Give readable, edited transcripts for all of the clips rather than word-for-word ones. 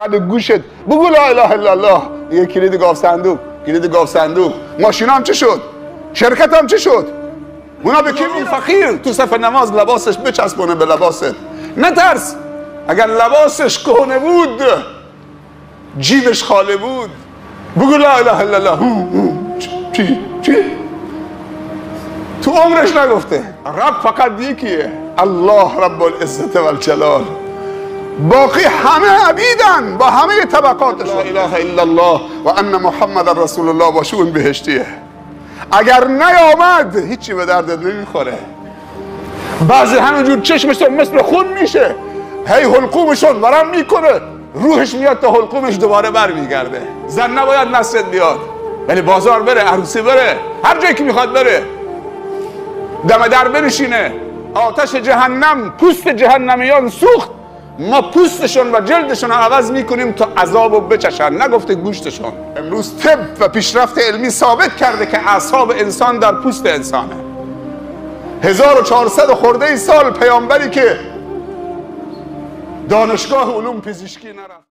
به گوشت بگو لا اله الا الله. یه کلید گاف صندوق، کلید گاف صندوق. ماشینام چه شد؟ شرکتم چه شد؟ اونا به کی میرن؟ فقیر تو صف نماز لباسش بچسبونه به لباست. نترس، اگر لباسش کهنه بود جیبش خالی بود. بگو لا اله الا الله. چی؟ تو عمرش نگفته. رب فقط یکیه، الله رب العزت والجلال. باقی همه عبیدن با همه طبقاتشون. لا اله الا الله و ان محمد رسول الله باشه اون بهشتیه. اگر نیامد هیچی به دردت نمیخوره. بعضی همینجور چشمشون مثل خون میشه، هی حلقومشون ورم میکنه، روحش میاد تا حلقومش دوباره برمیگرده. زن نباید نصرت بیاد، ولی بازار بره، عروسی بره، هر جایی که میخواد بره، دم در بنشینه. آتش جهنم پوست جهنمیان سوخت، ما پوستشون و جلدشون رو عوض میکنیم تا عذابو بچشن، نگفته گوشتشون. امروز طب و پیشرفت علمی ثابت کرده که اعصاب انسان در پوست انسانه. 1400 خورده سال پیامبری که دانشگاه علوم پزشکی نرفت.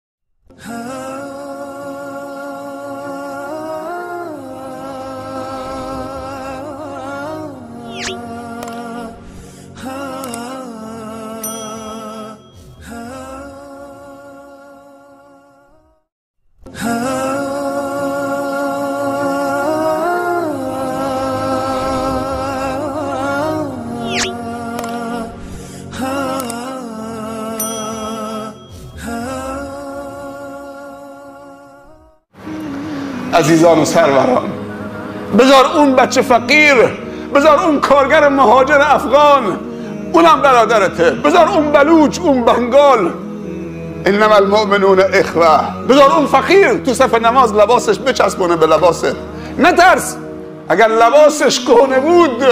عزیزان و سروران، بذار اون بچه فقیر، بذار اون کارگر مهاجر افغان، اونم برادرته، بذار اون بلوچ، اون بنگال، انما المؤمنون اخوه. بذار اون فقیر تو صف نماز لباسش بچسبونه به لباست. نترس، اگر لباسش کهنه بود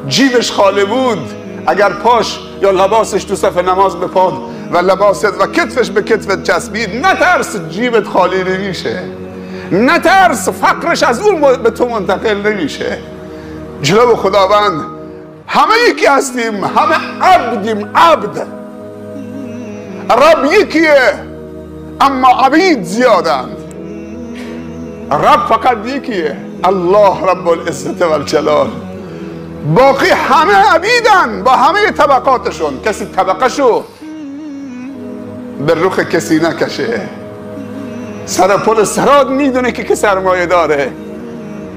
جیبش خالی بود، اگر پاش یا لباسش تو صف نماز بپاد و لباست و کتفش به کتفت چسبید، نترس جیبت خالی نمیشه. نترس فقرش از اون به تو منتقل نمیشه. جلو خداوند همه یکی هستیم، همه عبدیم. عبد رب یکیه اما عبید زیادند. رب فقط یکیه، الله رب العزت والجلال. باقی همه عبیدن با همه طبقاتشون. کسی طبقهشو به رخ کسی نکشه. سر پل سراد میدونه که سرمایه داره،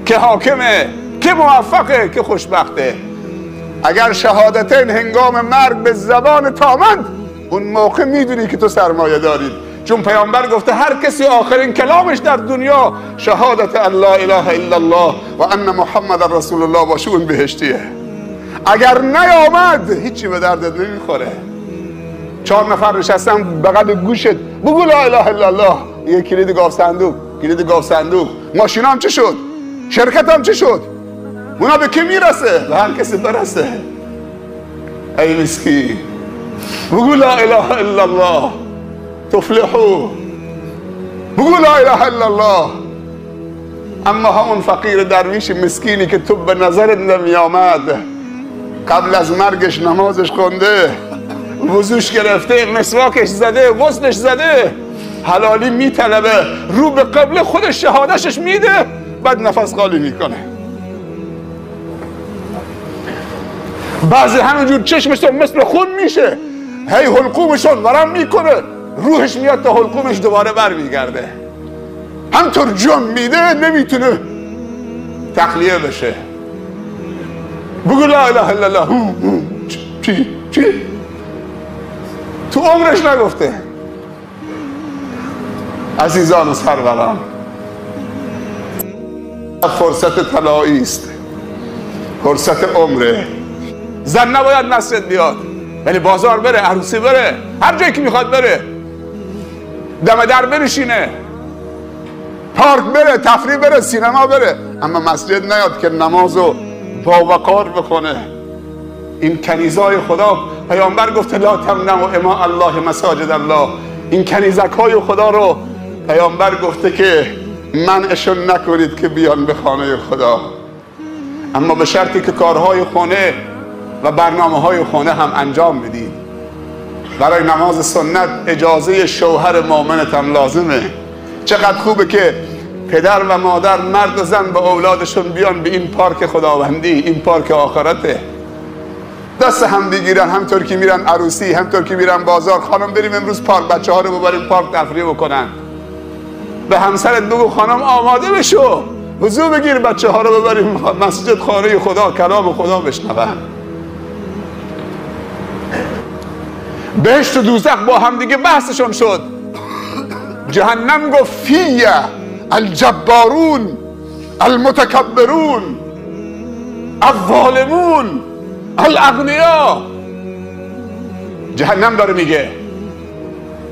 که حاکمه، که موفقه، که خوشبخته. اگر شهادتین هنگام مرگ به زبان تامند، اون موقع میدونی که تو سرمایه دارید. چون پیامبر گفته هر کسی آخرین کلامش در دنیا شهادت ان لا اله الا الله و ان محمد رسول الله باشه اون بهشتیه. اگر نیامد هیچی به دردت نمیخوره. 4 نفر نشستن بغل گوشت بگو لا اله الا الله. یه کلید گاف صندوق، کلید گاف صندوق. ماشینام چه شد؟ شرکتم چه شد؟ اونا به کی میرسه؟ به هر کسی برسه. ای مسکین، بگو لا اله الا الله تفلحو. بگو لا اله الا الله. اما همون فقیر درویش مسکینی که تو به نظرت نمی آمد، قبل از مرگش نمازش خونده، وضوش گرفته، مسواکش زده، غسلش زده، حلالی میطلبه، رو به قبل خودش شهادتش میده، بعد نفس خالی میکنه. بعضی همینجور چشمشون مثل خون میشه، هی حلقومشون ورم میکنه، روحش میاد تا حلقومش دوباره برمیگرده. همطور جون میده، نمیتونه تخلیه بشه. بگو لا اله الا الله. چی؟ تو عمرش نگفته. عزیزان و سروران، فرصت طلایی است، فرصت عمره. زن نباید نصرت بیاد، ولی بازار بره، عروسی بره، هر جایی که میخواد بره، دم در بنشینه، پارک بره، تفریح بره، سینما بره، اما مسجد نیاد که نمازو با وقار بکنه. این کنیزای خدا، پیامبر گفته لا تمنعوا اماء الله مساجد الله. این کنیزک های خدا رو پیامبر گفته که منعشون نکنید که بیان به خانه خدا، اما به شرطی که کارهای خانه و برنامه های خانه هم انجام بدید. برای نماز سنت اجازه شوهر مؤمنت هم لازمه. چقدر خوبه که پدر و مادر، مرد و زن، با اولادشون بیان به این پارک خداوندی، این پارک آخرته، دست هم بگیرن، همطور که میرن عروسی، همطور که میرن بازار. خانم بریم امروز پارک، بچه ها رو ببریم پارک تفریح بکنن. به همسرت بگو خانم آماده بشو، وضو بگیر، بچه ها رو ببریم مسجد، خانه خدا، کلام خدا بشنون. بهشت و دوزخ با هم دیگه بحثشون شد. جهنم گفت فیه الجبارون المتکبرون الظالمون الاغنیا. جهنم داره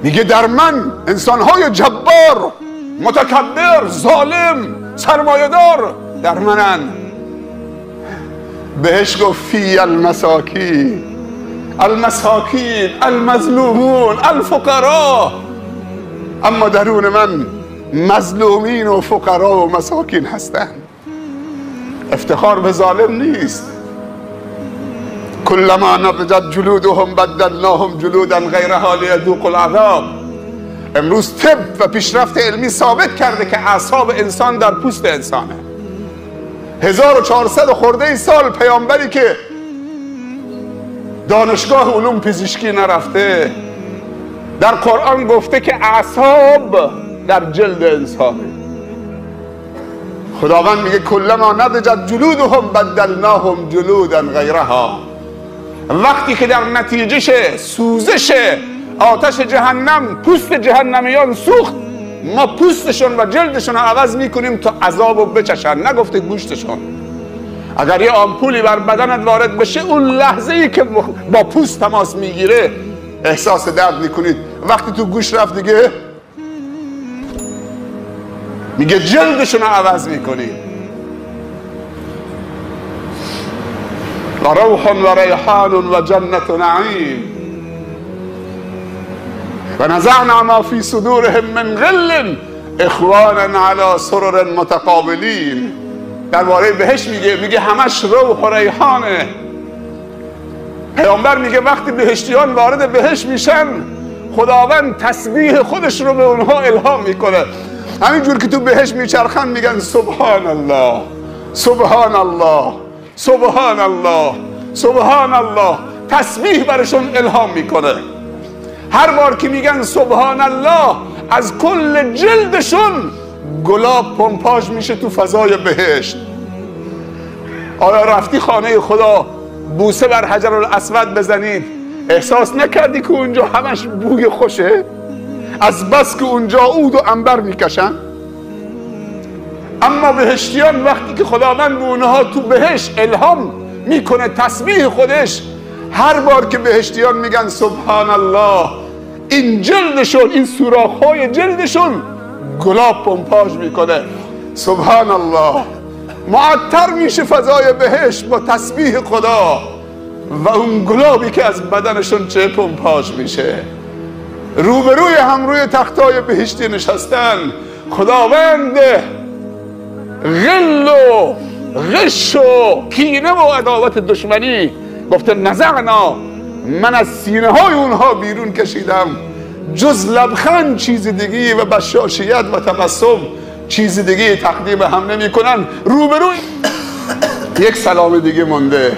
میگه در من انسانهای جبار، متکبر، ظالم، سرمایه‌دار در منن. بهش گفت فی المساکین المظلومون الفقراء. اما درون من مظلومین و فقرا و مساکین هستن. افتخار به ظالم نیست. کلما نضجت جلودهم بدلناهم جلودا غیرها لیذوقوا العذاب. امروز طب و پیشرفت علمی ثابت کرده که اعصاب انسان در پوست انسانه. 1400 خورده سال پیامبری که دانشگاه علوم پزشکی نرفته، در قرآن گفته که اعصاب در جلد انسانه. خداوند میگه کلما نضجت جلودهم بدلناهم جلودا غیرها. وقتی که در نتیجه سوزش آتش جهنم پوست جهنمیان سوخت، ما پوستشون و جلدشون رو عوض میکنیم تا عذابو بچشن، نگفته گوشتشون. اگر یه آمپولی بر بدنت وارد بشه، اون لحظه ای که با پوست تماس میگیره احساس درد میکنید. وقتی تو گوش رفت دیگه میگه جلدشون رو عوض میکنید. و روح و ریحان و جنت نعیم و نزعنا ما فی صدورهم من غل اخوانا علی سرر متقابلین. درباره بهشت میگه همش روح و ریحانه. پیامبر میگه وقتی بهشتیان وارد بهشت میشن، خداوند تسبیح خودش رو به اونها الهام میکنه. همینجور که تو بهشت میچرخن میگن سبحان الله سبحان الله سبحان الله سبحان الله. تسبیح برشون الهام میکنه. هر بار که میگن سبحان الله، از کل جلدشون گلاب پمپاژ میشه تو فضای بهشت. آیا رفتی خانه خدا بوسه بر حجر الاسود بزنید، احساس نکردی که اونجا همش بوی خوشه؟ از بس که اونجا عود و عنبر میکشن. اما بهشتیان وقتی که خداوند به اونها تو بهشت الهام میکنه تسبیح خودش، هر بار که بهشتیان میگن سبحان الله، این جلدشون، این سوراخ‌های جلدشون گلاب پمپاژ میکنه. سبحان الله. معطر میشه فضای بهشت با تسبیح خدا و اون گلابی که از بدنشون چه پمپاژ میشه. روبروی هم روی تختای بهشتی نشستن. خداوند غل و غش و کینه و عداوت دشمنی گفته نزعنا، من از سینه های اونها بیرون کشیدم، جز لبخند چیز دیگی و بشاشیت و تبسم چیز دیگه تقدیم هم نمی کنن. روبروی یک سلام دیگه مونده.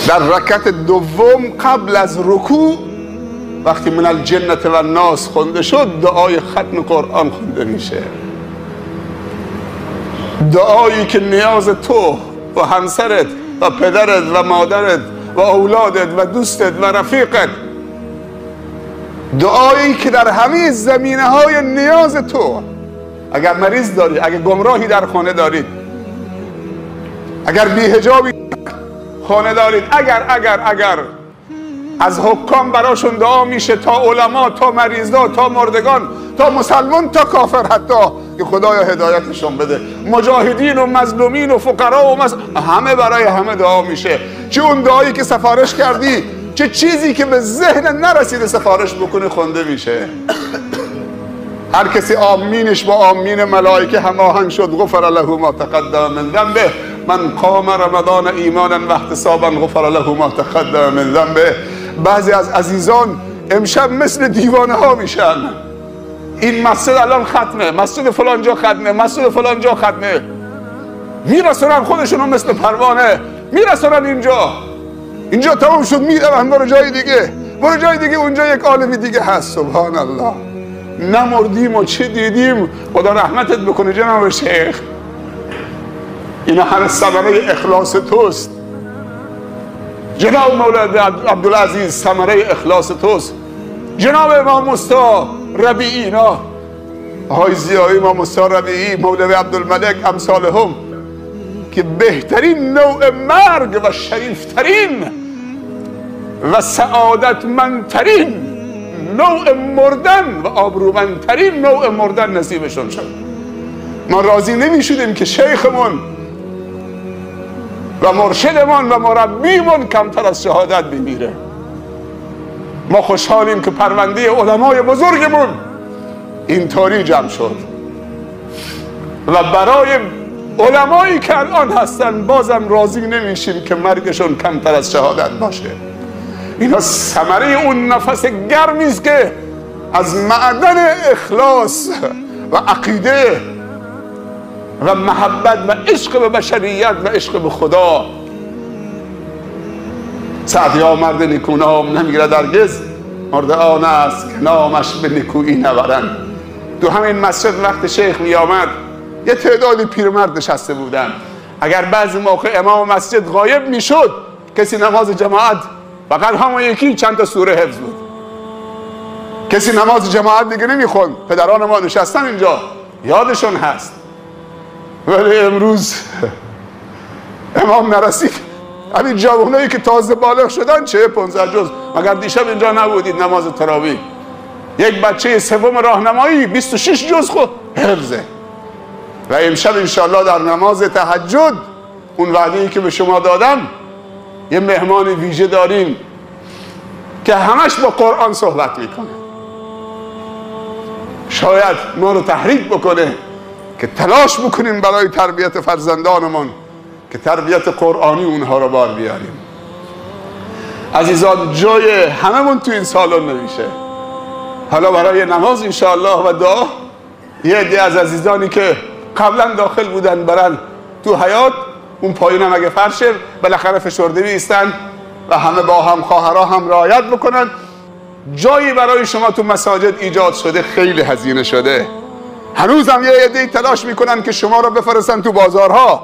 در رکعت دوم قبل از رکوع وقتی من الجنة و الناس خونده شد، دعای ختم قرآن خونده میشه. دعایی که نیاز تو و همسرت و پدرت و مادرت و اولادت و دوستت و رفیقت، دعایی که در همه زمینه های نیاز تو، اگر مریض داری، اگر گمراهی در خانه دارید، اگر بی‌حجابی خانه دارید، اگر از حکام براشون دعا میشه، تا علما، تا مریضا، تا مردگان، تا مسلمان، تا کافر، حتی که خدایا هدایتشون بده. مجاهدین و مظلومین و فقرا و همه برای همه دعا میشه. چه اون دعایی که سفارش کردی، چه چیزی که به ذهن نرسیده سفارش بکنه خونده میشه. هر کسی آمینش با آمین ملائکه هماهنگ شد، غفر له ما تقدم من ذنبه. من قام رمضان ایمانا و احتسابا غفر له ما تقدم من ذنبه. بعضی از عزیزان امشب مثل دیوانه ها میشن. این مسجد الان ختمه، مسجد فلان جا ختمه، مسجد فلان جا ختمه، میرسونن خودشونو مثل پروانه، میرسونن اینجا تمام شد، میدونن برو جای دیگه، برو جای دیگه، اونجا یک عالمی دیگه هست. سبحان الله. نمردیم و چه دیدیم. خدا رحمتت بکنه جناب شیخ. اینا همه ثمره اخلاص توست جناب مولانا عبدالعزیز، ثمره اخلاص توست. جناب امام مستا ربیعی، اینا آقای ضیایی، امام مستا ربیعی، مولوی عبدالملک، امثالهم که بهترین نوع مرگ و شریفترین و سعادتمندترین نوع مردن و آبرومندترین نوع مردن نصیبشون شد. ما راضی نمی شدیم که شیخمون و مرشدمون و مربیمون کمتر از شهادت بمیره. ما خوشحالیم که پرونده علمای بزرگمون اینطوری جمع شد و برای علمایی که الان هستن بازم راضی نمیشیم که مرگشون کمتر از شهادت باشه. اینا ثمره اون نفس گرمی است که از معدن اخلاص و عقیده و محبت و عشق به بشریت و عشق به خدا. سعدیا مرد نیکونام نمیگیرد هرگز، مرد آن است که نامش به نیکویی نبرند. تو همین مسجد وقت شیخ می آمد یه تعدادی پیرمرد نشسته بودن. اگر بعضی موقع امام مسجد غایب می شد، کسی نماز جماعت فقط همون یکی چند تا سوره حفظ بود، کسی نماز جماعت دیگه نمی خوند. پدران ما نشستن اینجا یادشون هست. ولی امروز امام نرسید، همین جوانایی که تازه بالغ شدن 40-50 جز. مگر دیشب اینجا نبودید نماز تراویح؟ یک بچه سوم راهنمایی 26 جز خود حفظه. و امشب انشالله در نماز تهجد اون وعده‌ای که به شما دادم، یه مهمان ویژه داریم که همش با قرآن صحبت میکنه. شاید ما رو تحریک بکنه که تلاش بکنیم برای تربیت فرزندانمون، که تربیت قرآنی اونها رو بار بیاریم. عزیزان، جای هممون تو این سالن نمیشه. حالا برای نماز انشاءالله و دعا یه عده از عزیزانی که قبلا داخل بودن برن تو حیاط، اون پایین هم اگه فرشه بالاخره فشرده بیستن و همه با هم خواهرها هم رعایت بکنن. جایی برای شما تو مساجد ایجاد شده، خیلی هزینه شده. هنوز هم یه عده تلاش میکنن که شما رو بفرستن تو بازارها.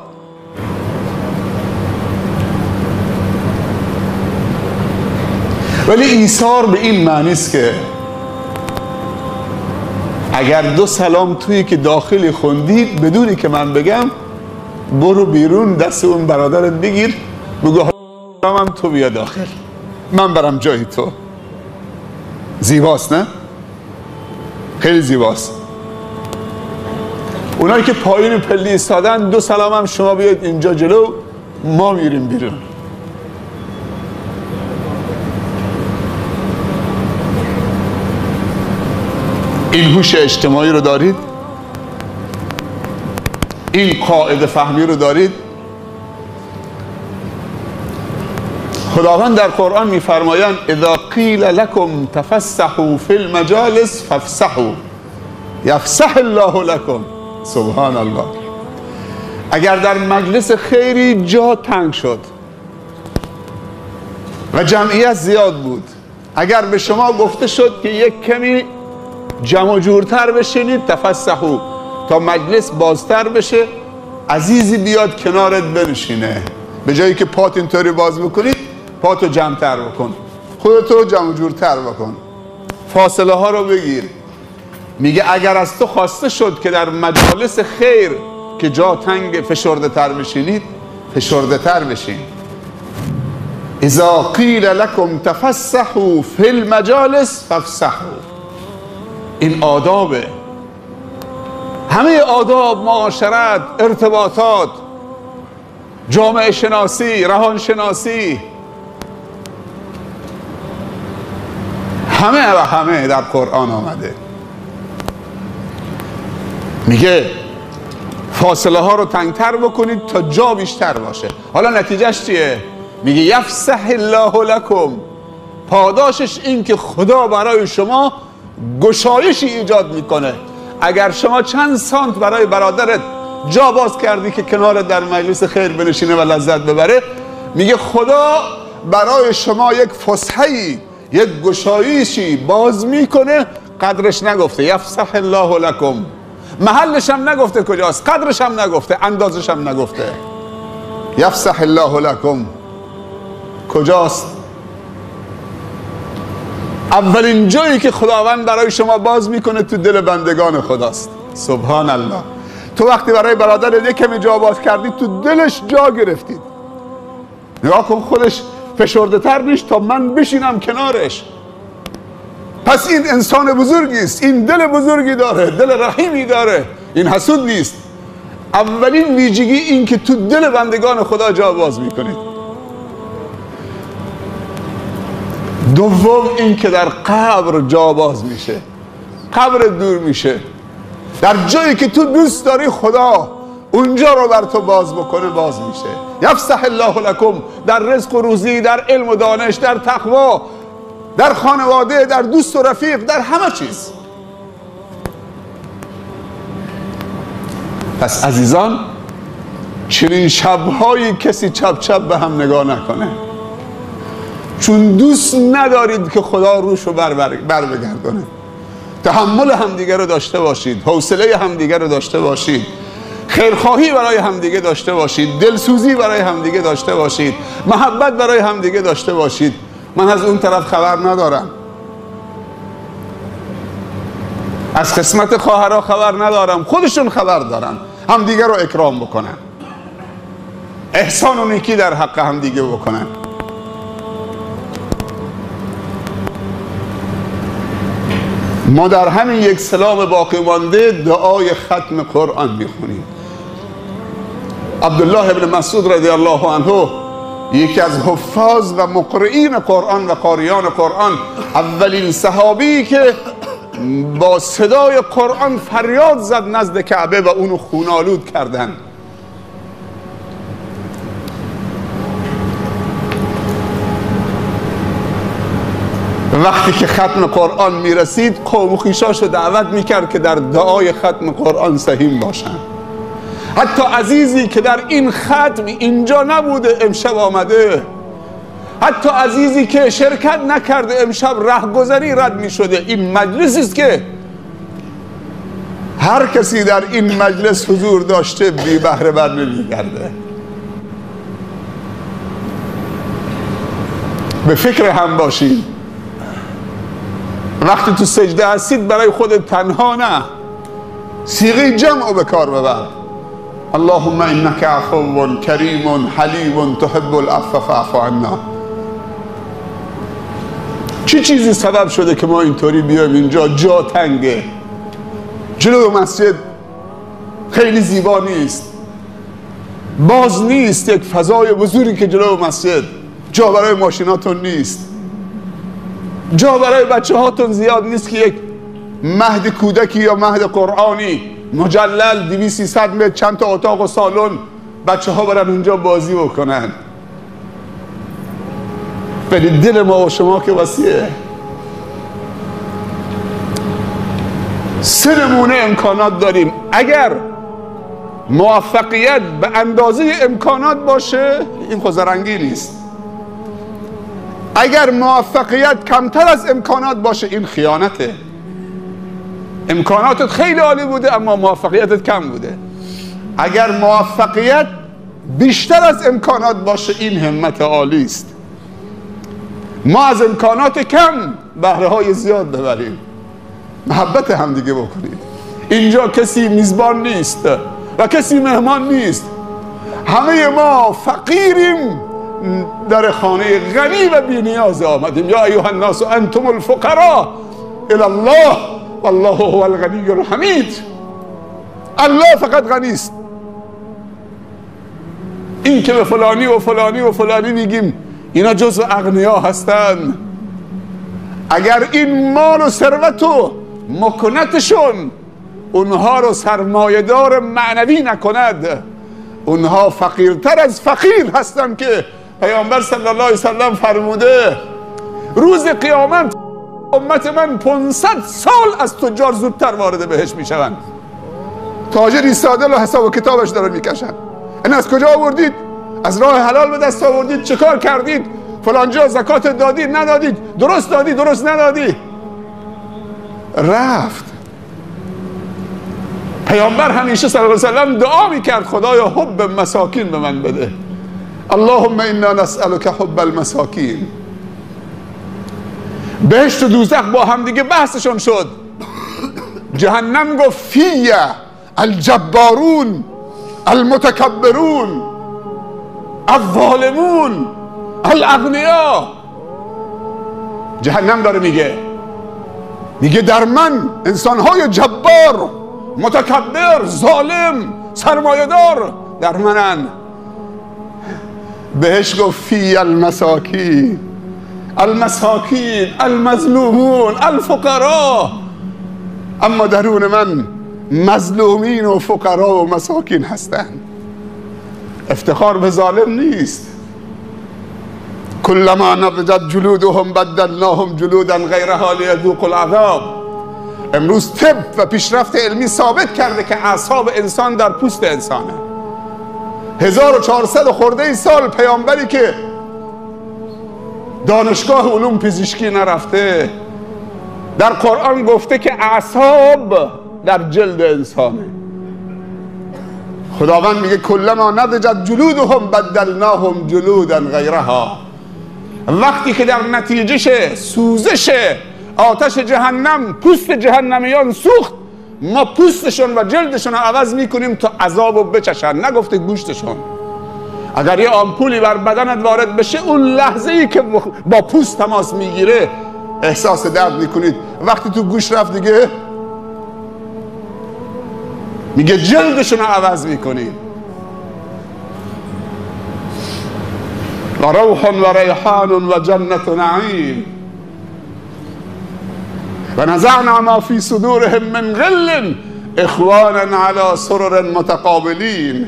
ولی ایثار به این معنی است که اگر 2 سلام توی که داخلی خوندید بدونی که من بگم، برو بیرون دست اون برادرت بگیر، بگو هم تو بیا داخل، من برم جای تو. زیباست نه؟ خیلی زیباست. اونایی که پایین پله ایستادن 2 سلام هم شما بیاید اینجا جلو، ما میریم بیرون. این هوش اجتماعی رو دارید؟ این قاعده فهمی رو دارید؟ خداوند در قرآن میفرمایند اذا قیل لکم تفسحوا فی المجالس فافسحوا یفسح الله لکم. سبحان الله. اگر در مجلس خیری جا تنگ شد و جمعیت زیاد بود، اگر به شما گفته شد که یک کمی جمع جورتر بشینید، تفسحوا، تا مجلس بازتر بشه، عزیزی بیاد کنارت بنشینه، به جایی که پات اینطوری باز بکنید پاتو جمعتر بکن، خودتو جمع جورتر بکن، فاصله ها رو بگیر. میگه اگر از تو خواسته شد که در مجالس خیر که جا تنگ فشرده تر بشینید، فشرده تر بشین. اذا قیل لکم تفسحوا فی المجالس فافسحوا. این آدابه، همه آداب، معاشرت، ارتباطات، جامعه شناسی، روان شناسی، همه و همه در قرآن آمده. میگه فاصله ها رو تنگتر بکنید تا جا بیشتر باشه. حالا نتیجهش چیه؟ میگه یفسح الله لکم، پاداشش این که خدا برای شما گشایشی ایجاد میکنه. اگر شما چند سانت برای برادرت جا باز کردی که کنار در مجلس خیر بنشینه و لذت ببره، میگه خدا برای شما یک فسحه‌ای، یک گشایشی باز میکنه. قدرش نگفته یفسح الله لکم، محلش هم نگفته کجاست، قدرش هم نگفته، اندازش هم نگفته. یفسح الله لکم کجاست؟ اولین جایی که خداوند برای شما باز میکنه تو دل بندگان خداست. سبحان الله. تو وقتی برای برادر یک کمی جا باز کردی تو دلش جا گرفتید. نگاه کن، خودش فشرده تر نیست تا من بشینم کنارش. پس این انسان بزرگی است، این دل بزرگی داره، دل رحیمی داره، این حسود نیست. اولین ویژگی این که تو دل بندگان خدا جا باز میکنید. دوم این که در قبر جا باز میشه، قبر دور میشه. در جایی که تو دوست داری خدا اونجا رو بر تو باز بکنه، باز میشه. یفسح الله لکم، در رزق و روزی، در علم و دانش، در تقوا، در خانواده، در دوست و رفیق، در همه چیز. پس عزیزان، چنین شبهایی کسی چپ چپ به هم نگاه نکنه، چون دوست ندارید که خدا روشو بر بگردونه. تحمل همدیگه رو داشته باشید، حوصله همدیگه رو داشته باشید، خیرخواهی برای همدیگه داشته باشید، دلسوزی برای همدیگه داشته باشید، محبت برای همدیگه داشته باشید. من از اون طرف خبر ندارم، از قسمت خواهرها خبر ندارم، خودشون خبر دارن، همدیگه رو اکرام بکنن، احسان و نیکی در حق همدیگه بکنن. ما در همین یک سلام باقی مانده دعای ختم قرآن میخونیم. عبدالله ابن مسعود رضی الله عنه، یکی از حفاظ و مقرئین قرآن و قاریان قرآن، اولین صحابی که با صدای قرآن فریاد زد نزد کعبه و اونو خونالود کردن. وقتی که ختم قرآن میرسید، قوم و خویشاشو دعوت میکرد که در دعای ختم قرآن سهیم باشن. حتی عزیزی که در این ختم اینجا نبوده امشب آمده، حتی عزیزی که شرکت نکرده امشب رهگذری رد میشده. این مجلسی است که هر کسی در این مجلس حضور داشته بی بهره بر نمیگرده. به فکر هم باشید. وقتی تو سجده هستید برای خودت تنها نه، صیغه جمع به کار ببر. اللهم انک عفو کریم حلیم تحب العفو فاعف عنا. چه چیزی سبب شده که ما اینطوری بیایم اینجا؟ جا تنگه، جلو مسجد خیلی زیبا نیست، باز نیست یک فضای بزرگی که جلو مسجد، جا برای ماشیناتون نیست، جا برای بچه هاتون زیاد نیست که یک مهد کودکی یا مهد قرآنی مجلل 200-300 متر چند تا اتاق و سالن بچه ها برن اونجا بازی بکنن. ولی دل ما و شما که وسیعه. 3 نمونه امکانات داریم. اگر موفقیت به اندازه امکانات باشه، این خود زرنگی نیست. اگر موفقیت کمتر از امکانات باشه، این خیانته. امکاناتت خیلی عالی بوده اما موفقیتت کم بوده. اگر موفقیت بیشتر از امکانات باشه، این همت عالی است. ما از امکانات کم بهره های زیاد ببریم، محبت هم دیگه بکنیم. اینجا کسی میزبان نیست و کسی مهمان نیست، همه ما فقیریم، در خانه غنی و بی نیاز آمدیم. یا ایها الناس انتم الفقراء الی الله والله هو الغنی الحمید. الله فقط غنی است. این که به فلانی و فلانی و فلانی میگیم، اینا جزو اغنیا هستن. اگر این مال و ثروت و مکنتشون اونها رو سرمایه‌دار معنوی نکند، اونها فقیرتر از فقیر هستن که پیامبر صلی الله علیه وسلم فرموده روز قیامت امت من 500 سال از تجار زودتر وارد بهشت میشوند. تاجر ایستاده و حساب و کتابش داره میکشن، این از کجا آوردید؟ از راه حلال به دست آوردید؟ چه کار کردید؟ فلانجا زکات دادید ندادید؟ درست دادی درست ندادی؟ رفت. پیامبر همیشه صلی الله علیه وسلم دعا میکرد خدایا حب مساکین به من بده، اللهم انا نسألک حب المساکین. بهشت و دوزخ با هم دیگه بحثشون شد. جهنم گفت فیه الجبارون المتکبرون الظالمون الاغنیا. جهنم داره میگه در من انسانهای جبار، متکبر، ظالم، سرمایه‌دار در منن. بهش گفت فی المساکین، المساکین المظلومون الفقراء. اما درون من مظلومین و فقرا و مساکین هستند. افتخار به ظالم نیست. کلما نضجت جلودهم بدلناهم جلودا غیرها لیذوقوا العذاب. امروز طب و پیشرفت علمی ثابت کرده که اعصاب انسان در پوست انسانه. 1400 خورده سال پیامبری که دانشگاه علوم پزشکی نرفته در قرآن گفته که اعصاب در جلد انسانه. خداوند میگه کلما نضجت جلودهم بدلناهم جلودا غیرها. وقتی که در نتیجه سوزش آتش جهنم پوست جهنمیان سوخت، ما پوستشون و جلدشون رو عوض میکنیم تا عذاب رو بچشن، نگفته گوشتشون. اگر یه آمپولی بر بدنت وارد بشه، اون لحظه ای که با پوست تماس میگیره احساس درد میکنید. وقتی تو گوش رفت دیگه میگه جلدشون رو عوض میکنید. روح و ریحان و جنت نعیم و نزعنا ما فی صدورهم من غل اخوانا علی سرر متقابلین.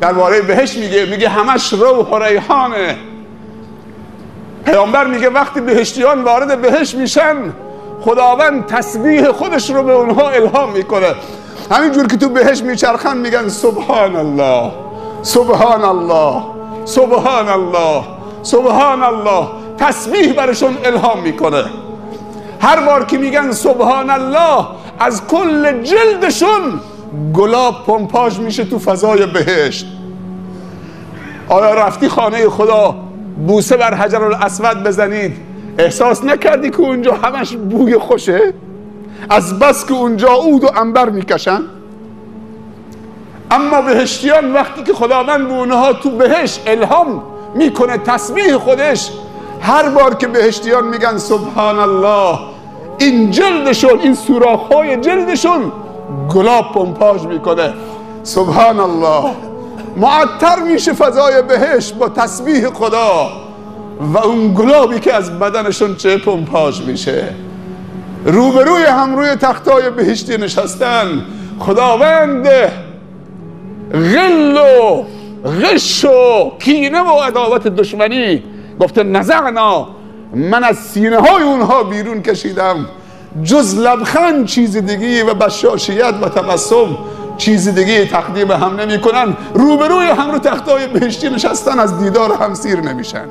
درباره بهشت میگه همش روح و ریحانه. پیامبر میگه وقتی بهشتیان وارد بهشت میشن، خداوند تسبیح خودش رو به اونها الهام میکنه. همینجور که تو بهشت میچرخن میگن سبحان الله سبحان الله سبحان الله سبحان الله. تسبیح برشون الهام میکنه. هر بار که میگن سبحان الله، از کل جلدشون گلاب پمپاژ میشه تو فضای بهشت. آیا رفتی خانه خدا بوسه بر حجر الاسود بزنید، احساس نکردی که اونجا همش بوی خوشه؟ از بس که اونجا عود و عنبر میکشن. اما بهشتیان وقتی که خداوند به اونها تو بهشت الهام میکنه تسبیح خودش، هر بار که بهشتیان میگن سبحان الله، این جلدشون، این سوراخ‌های جلدشون گلاب پمپاژ میکنه. سبحان الله. معطر میشه فضای بهشت با تسبیح خدا و اون گلابی که از بدنشون چه پمپاژ میشه. روبروی هم روی تختای بهشتی نشستن. خداوند غل و غش و کینه و عداوت دشمنی گفته نزعنا، من از سینه های اونها بیرون کشیدم. جز لبخند چیز دیگی و بشاشیت و تبسم چیز دیگه تقدیم هم نمی کنن. روبروی هم رو تختای بهشتی نشستن، از دیدار هم سیر نمیشن.